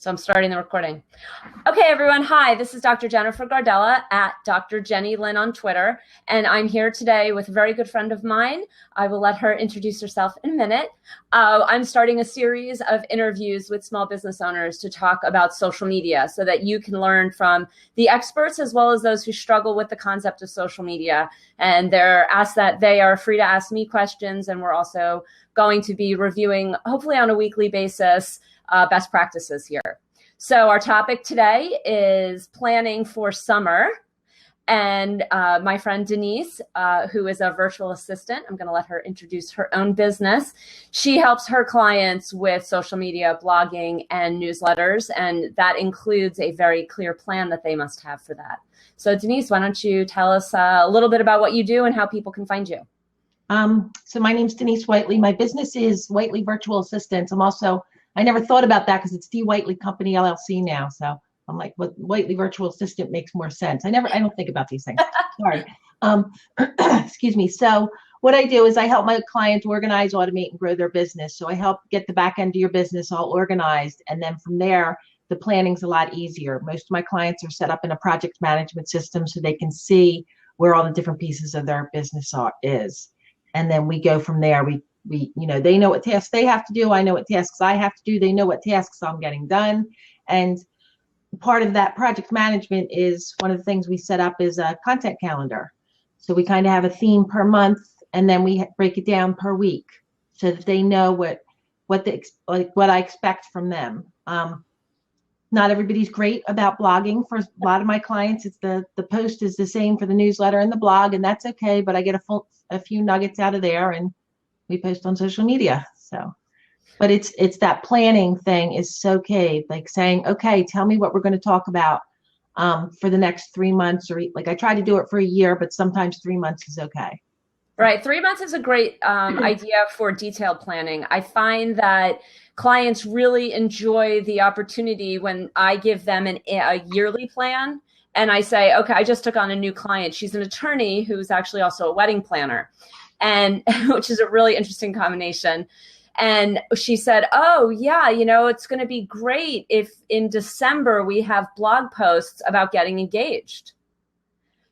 So I'm starting the recording. Okay, everyone. Hi, this is Dr. Jennifer Gardella at Dr. Jenny Lynn on Twitter. And I'm here today with a very good friend of mine. I will let her introduce herself in a minute. I'm starting a series of interviews with small business owners to talk about social media so that you can learn from the experts as well as those who struggle with the concept of social media. And they're asked that they are free to ask me questions. And we're also going to be reviewing, hopefully on a weekly basis, best practices here. So our topic today is planning for summer. And my friend Denise, who is a virtual assistant, I'm going to let her introduce her own business. She helps her clients with social media, blogging, and newsletters. And that includes a very clear plan that they must have for that. So Denise, why don't you tell us a little bit about what you do and how people can find you? So my name's Denise Whiteley. My business is Whiteley Virtual Assistants. I never thought about that because it's D. Whiteley Company LLC now. So I'm like, what, Whiteley Virtual Assistant makes more sense. I don't think about these things. Sorry. Excuse me. So what I do is I help my clients organize, automate, and grow their business. So I help get the back end of your business all organized. And then from there, the planning's a lot easier. Most of my clients are set up in a project management system so they can see where all the different pieces of their business is. And then we go from there. They know what tasks they have to do. I know what tasks I have to do. They know what tasks I'm getting done. And part of that project management is one of the things we set up is a content calendar. So we kind of have a theme per month, and then we break it down per week so that they know what I expect from them. Not everybody's great about blogging. For a lot of my clients, it's the post is the same for the newsletter and the blog, and that's okay. But I get a few nuggets out of there, and we post on social media. So, but it's that planning thing is so key. Like saying, okay, tell me what we're going to talk about for the next 3 months, or like I try to do it for a year, but sometimes 3 months is okay. Right. 3 months is a great idea for detailed planning. I find that clients really enjoy the opportunity when I give them a yearly plan and I say, okay, I just took on a new client. She's an attorney who's actually also a wedding planner, and which is a really interesting combination. And she said, oh, yeah, it's going to be great if in December we have blog posts about getting engaged.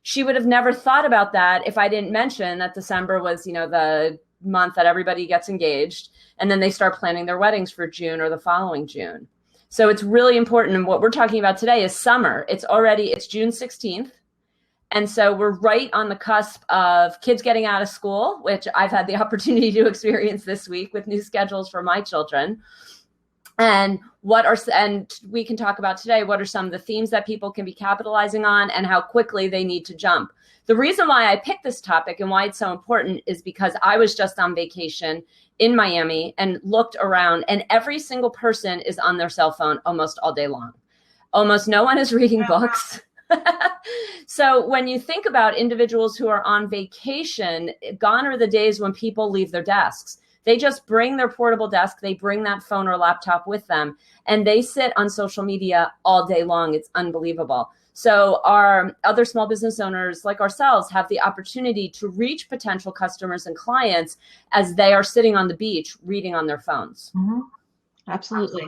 She would have never thought about that if I didn't mention that December was, the month that everybody gets engaged. And then they start planning their weddings for June or the following June. So it's really important. And what we're talking about today is summer. It's June 16th. And so we're right on the cusp of kids getting out of school, which I've had the opportunity to experience this week with new schedules for my children. And we can talk about today, what are some of the themes that people can be capitalizing on and how quickly they need to jump. The reason why I picked this topic and why it's so important is because I was just on vacation in Miami and looked around, and every single person is on their cell phone almost all day long. Almost no one is reading books. So when you think about individuals who are on vacation, gone are the days when people leave their desks. They just bring their portable desk, they bring that phone or laptop with them, and they sit on social media all day long. It's unbelievable. So our other small business owners like ourselves have the opportunity to reach potential customers and clients as they are sitting on the beach reading on their phones. Mm-hmm. Absolutely.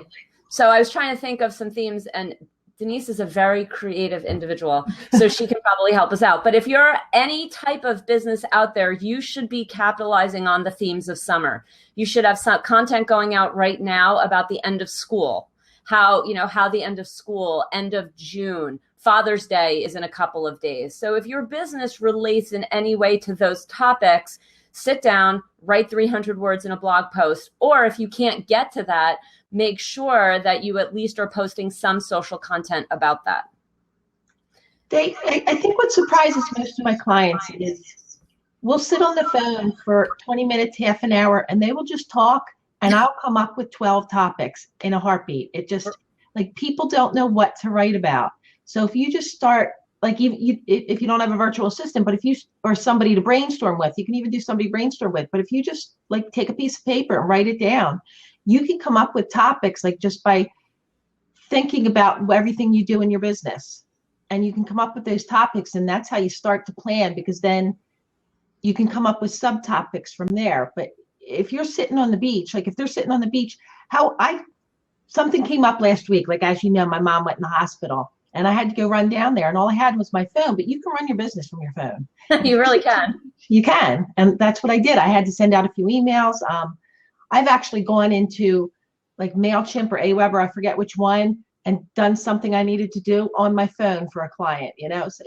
So I was trying to think of some themes, and Denise is a very creative individual, so she can probably help us out. But if you're any type of business out there, you should be capitalizing on the themes of summer. You should have some content going out right now about the end of school, how the end of school, end of June, Father's Day is in a couple of days. So if your business relates in any way to those topics, sit down, write 300 words in a blog post, or if you can't get to that, make sure that you at least are posting some social content about that. I think what surprises most of my clients is we'll sit on the phone for 20 minutes, half an hour, and they will just talk, and I'll come up with 12 topics in a heartbeat. It just, like, people don't know what to write about. So if you just start, like, if you don't have a virtual assistant, but or somebody to brainstorm with, you can even do somebody to brainstorm with. But if you just like take a piece of paper and write it down, you can come up with topics like just by thinking about everything you do in your business, and you can come up with those topics, and that's how you start to plan, because then you can come up with subtopics from there. But if you're sitting on the beach, like if they're sitting on the beach, something came up last week. Like, as you know, my mom went in the hospital and I had to go run down there and all I had was my phone, but you can run your business from your phone. You really can. You can. And that's what I did. I had to send out a few emails. I've actually gone into like MailChimp or Aweber, I forget which one, and done something I needed to do on my phone for a client, you know? So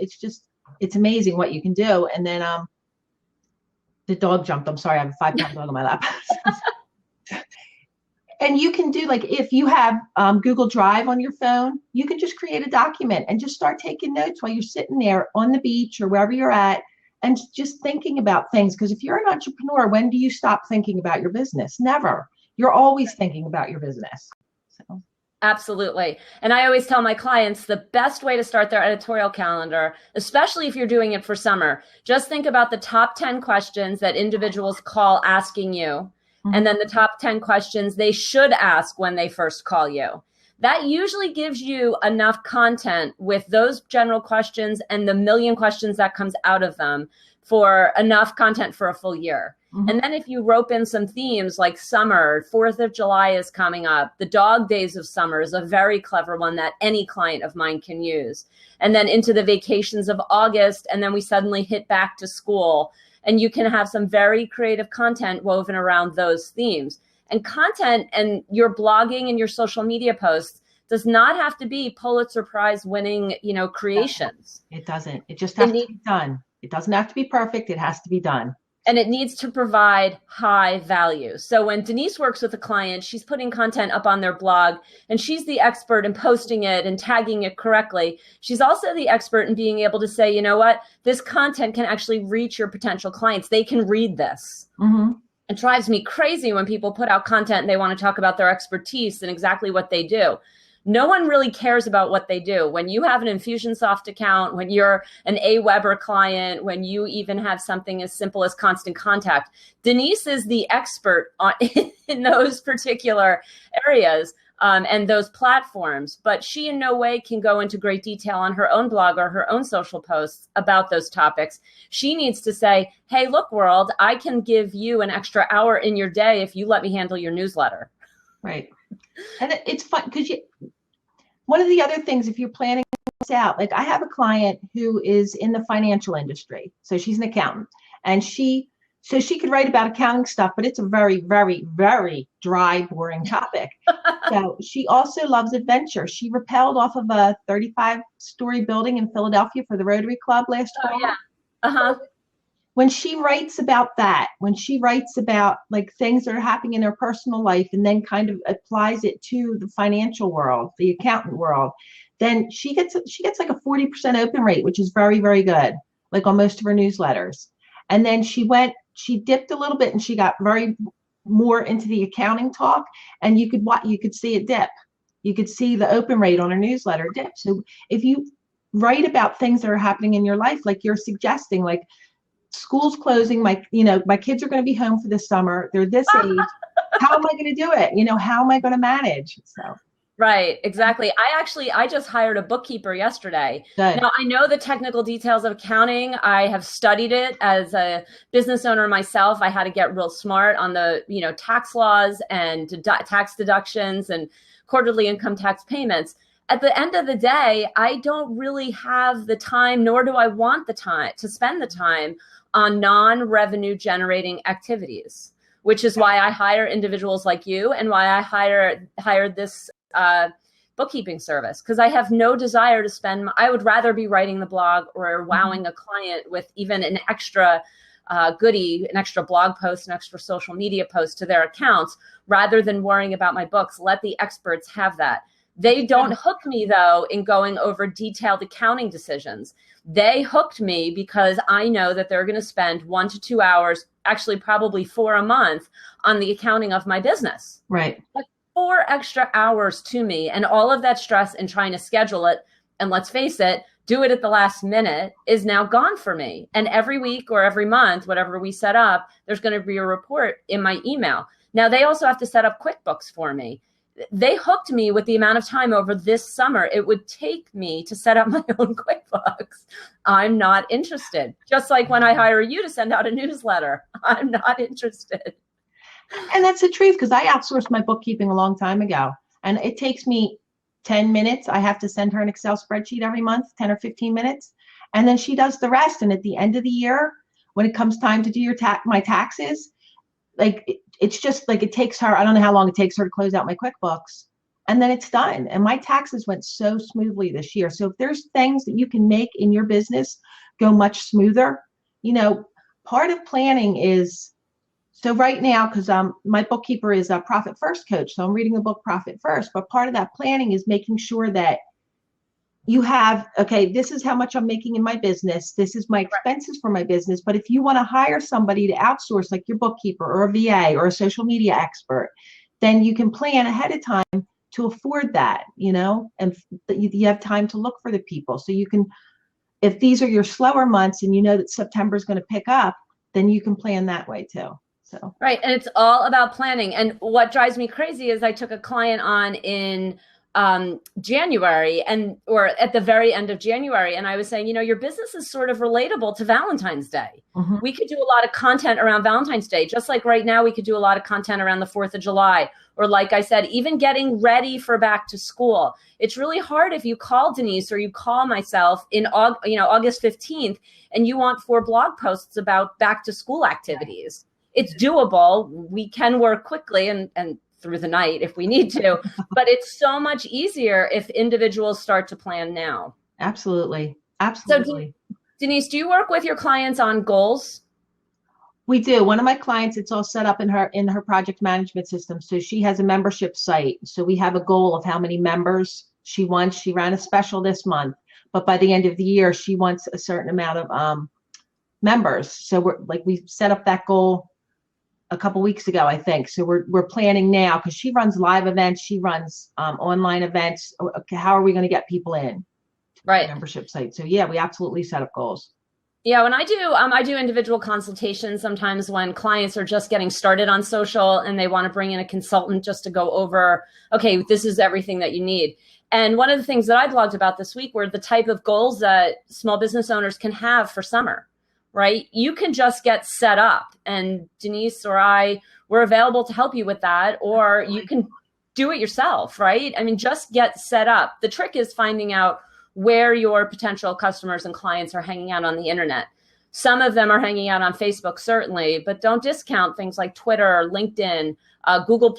it's amazing what you can do. And then the dog jumped. I'm sorry, I have a 5-pound dog on my lap. And you can do, like, if you have Google Drive on your phone, you can just create a document and just start taking notes while you're sitting there on the beach or wherever you're at and just thinking about things. Because if you're an entrepreneur, when do you stop thinking about your business? Never. You're always thinking about your business. So. Absolutely. And I always tell my clients the best way to start their editorial calendar, especially if you're doing it for summer, just think about the top 10 questions that individuals call asking you. And then the top 10 questions they should ask when they first call you. That usually gives you enough content with those general questions and the million questions that comes out of them for enough content for a full year. Mm-hmm. And then if you rope in some themes like summer, 4th of July is coming up, the dog days of summer is a very clever one that any client of mine can use. And then into the vacations of August, and then we suddenly hit back to school. And you can have some very creative content woven around those themes. And content and your blogging and your social media posts does not have to be Pulitzer Prize winning, creations. It doesn't. It just has to be done. It doesn't have to be perfect. It has to be done. And it needs to provide high value. So when Denise works with a client, she's putting content up on their blog and she's the expert in posting it and tagging it correctly. She's also the expert in being able to say, you know what, this content can actually reach your potential clients. They can read this. Mm-hmm. It drives me crazy when people put out content and they want to talk about their expertise and exactly what they do. No one really cares about what they do. When you have an Infusionsoft account, when you're an Aweber client, when you even have something as simple as Constant Contact, Denise is the expert in those particular areas and those platforms. But she in no way can go into great detail on her own blog or her own social posts about those topics. She needs to say, hey, look, world, I can give you an extra hour in your day if you let me handle your newsletter. Right. And it's fun because one of the other things, if you're planning this out, like I have a client who is in the financial industry. So she's an accountant and she could write about accounting stuff, but it's a very, very, very dry, boring topic. So she also loves adventure. She rappelled off of a 35-story building in Philadelphia for the Rotary Club last fall. Yeah. Uh-huh. When she writes about that, when she writes about like things that are happening in her personal life and then kind of applies it to the financial world, the accountant world, then she gets like a 40% open rate, which is very, very good, like on most of her newsletters. And then she dipped a little bit and she got very more into the accounting talk and you could see it dip. You could see the open rate on her newsletter dip. So if you write about things that are happening in your life, like you're suggesting, like, school's closing, my kids are going to be home for the summer. They're this age. How am I going to do it? How am I going to manage? So. Right, exactly. I just hired a bookkeeper yesterday. Good. Now I know the technical details of accounting. I have studied it as a business owner myself. I had to get real smart on the, tax laws and tax deductions and quarterly income tax payments. At the end of the day, I don't really have the time, nor do I want the time to spend the time on non-revenue generating activities, which is why I hire individuals like you and why I hired this bookkeeping service, because I have no desire to I would rather be writing the blog or wowing a client with even an extra goodie, an extra blog post, an extra social media post to their accounts, rather than worrying about my books. Let the experts have that. They don't hook me, though, in going over detailed accounting decisions. They hooked me because I know that they're going to spend 1 to 2 hours, actually probably 4 a month, on the accounting of my business. Right. Like 4 extra hours to me, and all of that stress in trying to schedule it, and let's face it, do it at the last minute, is now gone for me. And every week or every month, whatever we set up, there's going to be a report in my email. Now, they also have to set up QuickBooks for me. They hooked me with the amount of time over this summer it would take me to set up my own QuickBooks. I'm not interested. Just like when I hire you to send out a newsletter, I'm not interested. And that's the truth, because I outsourced my bookkeeping a long time ago. and it takes me 10 minutes. I have to send her an Excel spreadsheet every month, 10 or 15 minutes. And then she does the rest. And at the end of the year, when it comes time to do my taxes, like it's just like it takes her, I don't know how long it takes her to close out my QuickBooks. And then it's done. And my taxes went so smoothly this year. So if there's things that you can make in your business go much smoother, part of planning is, so right now, because my bookkeeper is a Profit First coach, so I'm reading the book Profit First, but part of that planning is making sure that you have, okay, this is how much I'm making in my business. This is my expenses for my business. But if you want to hire somebody to outsource, like your bookkeeper or a VA or a social media expert, then you can plan ahead of time to afford that, and you have time to look for the people. So you can, if these are your slower months and you know that September is going to pick up, then you can plan that way too. So. Right. And it's all about planning. And what drives me crazy is I took a client on in January or at the very end of January. And I was saying, your business is sort of relatable to Valentine's Day. Mm-hmm. We could do a lot of content around Valentine's Day, just like right now we could do a lot of content around the 4th of July. Or like I said, even getting ready for back to school. It's really hard if you call Denise or you call myself in August 15th and you want 4 blog posts about back to school activities. It's doable. We can work quickly and through the night if we need to, but it's so much easier if individuals start to plan now. Absolutely. So Denise, do you work with your clients on goals? We do. One of my clients, it's all set up in her project management system. So she has a membership site. So we have a goal of how many members she wants. She ran a special this month, but by the end of the year, she wants a certain amount of members. So we set up that goal a couple weeks ago, I think. So we're planning now because she runs live events. She runs online events. Okay, how are we going to get people in? Right. Membership site. So yeah, we absolutely set up goals. Yeah, when I do individual consultations sometimes when clients are just getting started on social and they want to bring in a consultant just to go over, okay, this is everything that you need. And one of the things that I blogged about this week were the type of goals that small business owners can have for summer, right? You can just get set up and Denise or we're available to help you with that, or you can do it yourself, right? I mean, just get set up. The trick is finding out where your potential customers and clients are hanging out on the internet. Some of them are hanging out on Facebook, certainly, but don't discount things like Twitter, LinkedIn, Google+.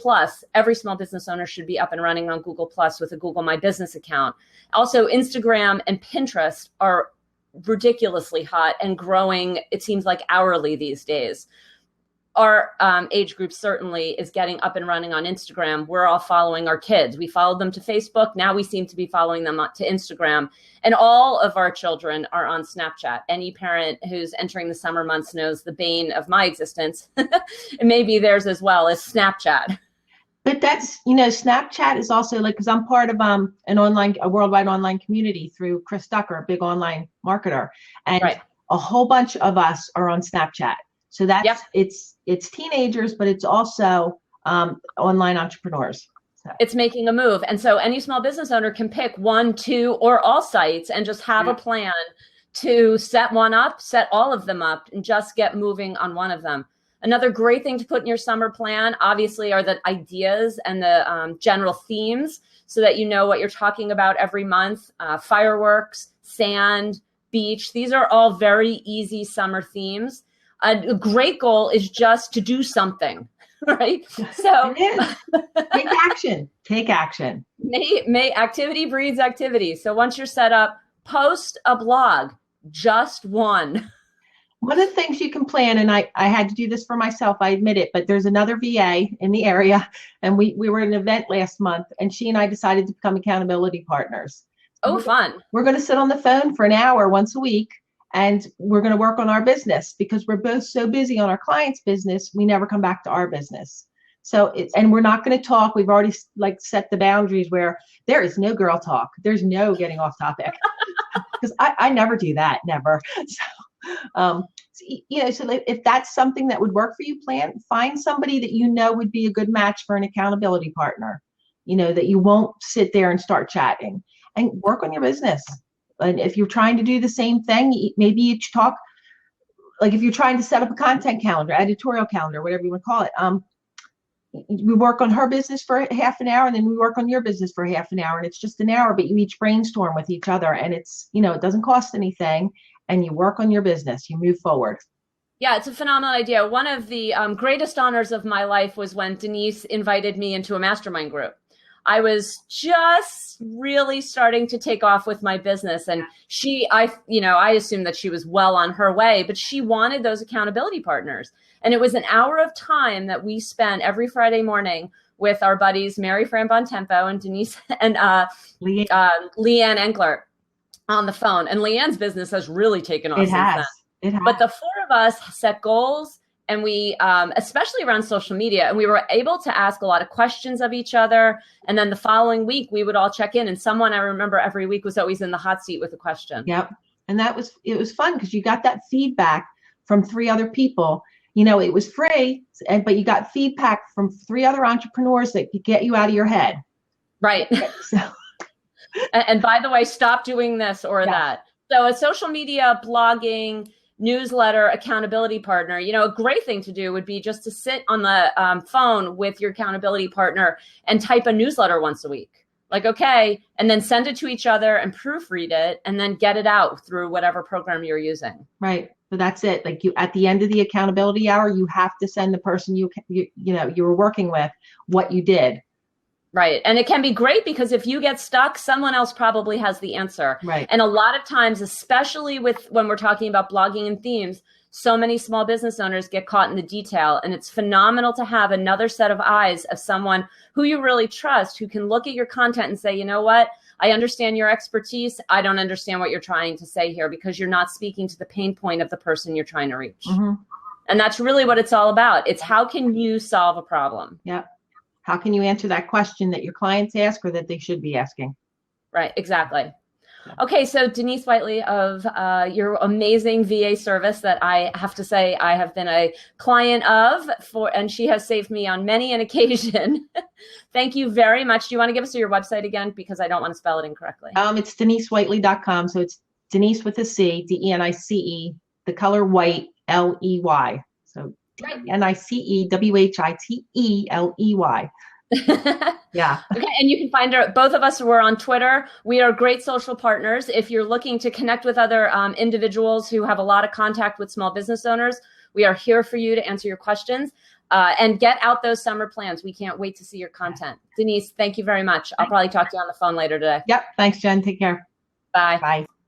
Every small business owner should be up and running on Google+ with a Google My Business account. Also, Instagram and Pinterest are ridiculously hot and growing, it seems like hourly these days. Our age group certainly is getting up and running on Instagram. We're all following our kids. We followed them to Facebook. Now we seem to be following them to Instagram. And all of our children are on Snapchat. Any parent who's entering the summer months knows the bane of my existence, and maybe theirs as well, is Snapchat. But that's, Snapchat is also because I'm part of a worldwide online community through Chris Ducker, a big online marketer. And a whole bunch of us are on Snapchat. So that's, it's teenagers, but it's also online entrepreneurs. So. It's making a move. And so any small business owner can pick 1, 2, or all sites and just have a plan to set one up, set all of them up, and just get moving on one of them. Another great thing to put in your summer plan, obviously, are the ideas and the general themes so that you know what you're talking about every month. Fireworks, sand, beach. These are all very easy summer themes. A great goal is just to do something, right? So take action. Take action. May activity breeds activity. So once you're set up, post a blog, just one. One of the things you can plan, and I had to do this for myself, I admit it, but there's another VA in the area, and we were at an event last month, and she and I decided to become accountability partners. Oh, fun. We're going to sit on the phone for an hour once a week, and we're going to work on our business because we're both so busy on our client's business, we never come back to our business. So, and we're not going to talk. We've already set the boundaries where there is no girl talk. There's no getting off topic because I never do that, never. So, so if that's something that would work for you, find somebody that would be a good match for an accountability partner, that you won't sit there and start chatting, and work on your business. And if you're trying to do the same thing, maybe you talk, like if you're trying to set up a content calendar, editorial calendar, whatever you want to call it, we work on her business for half an hour, and then we work on your business for half an hour, and it's just an hour, but you each brainstorm with each other, and it's, it doesn't cost anything, and you work on your business, you move forward. Yeah, it's a phenomenal idea. One of the greatest honors of my life was when Denise invited me into a mastermind group. I was just really starting to take off with my business, and I assumed that she was well on her way, but she wanted those accountability partners. And it was an hour of time that we spent every Friday morning with our buddies, Mary Fran Bontempo and Denise and Leanne Enkler on the phone. And Leanne's business has really taken off since then. It has. But the four of us set goals, and we, especially around social media, and we were able to ask a lot of questions of each other. And then the following week, we would all check in, and someone, I remember every week, was always in the hot seat with a question. Yep. And it was fun because you got that feedback from 3 other people. It was free, but you got feedback from 3 other entrepreneurs that could get you out of your head. Right. So. And by the way, stop doing this or that. So a social media, blogging, newsletter accountability partner, a great thing to do would be just to sit on the phone with your accountability partner and type a newsletter once a week. Like, okay, and then send it to each other and proofread it, and then get it out through whatever program you're using. Right. So that's it. Like, you, at the end of the accountability hour, you have to send the person you were working with what you did. Right. And it can be great because if you get stuck, someone else probably has the answer. Right. And a lot of times, especially when we're talking about blogging and themes, so many small business owners get caught in the detail. And it's phenomenal to have another set of eyes of someone who you really trust, who can look at your content and say, you know what? I understand your expertise. I don't understand what you're trying to say here, because you're not speaking to the pain point of the person you're trying to reach. Mm-hmm. And that's really what it's all about. It's how can you solve a problem? Yeah. How can you answer that question that your clients ask or that they should be asking? Right, exactly. Okay, so Denise Whiteley of your amazing VA service that I have to say I have been a client of, and she has saved me on many an occasion. Thank you very much. Do you want to give us your website again? Because I don't want to spell it incorrectly. It's DeniceWhiteley.com. So it's Denise with a C, DENICE, the color white, LEY. So DeniceWhiteley. Yeah. Okay. And you can find her. Both of us were on Twitter. We are great social partners. If you're looking to connect with other individuals who have a lot of contact with small business owners, we are here for you to answer your questions and get out those summer plans. We can't wait to see your content. Denise, thank you very much. I'll probably talk to you on the phone later today. Yep. Thanks, Jen. Take care. Bye. Bye.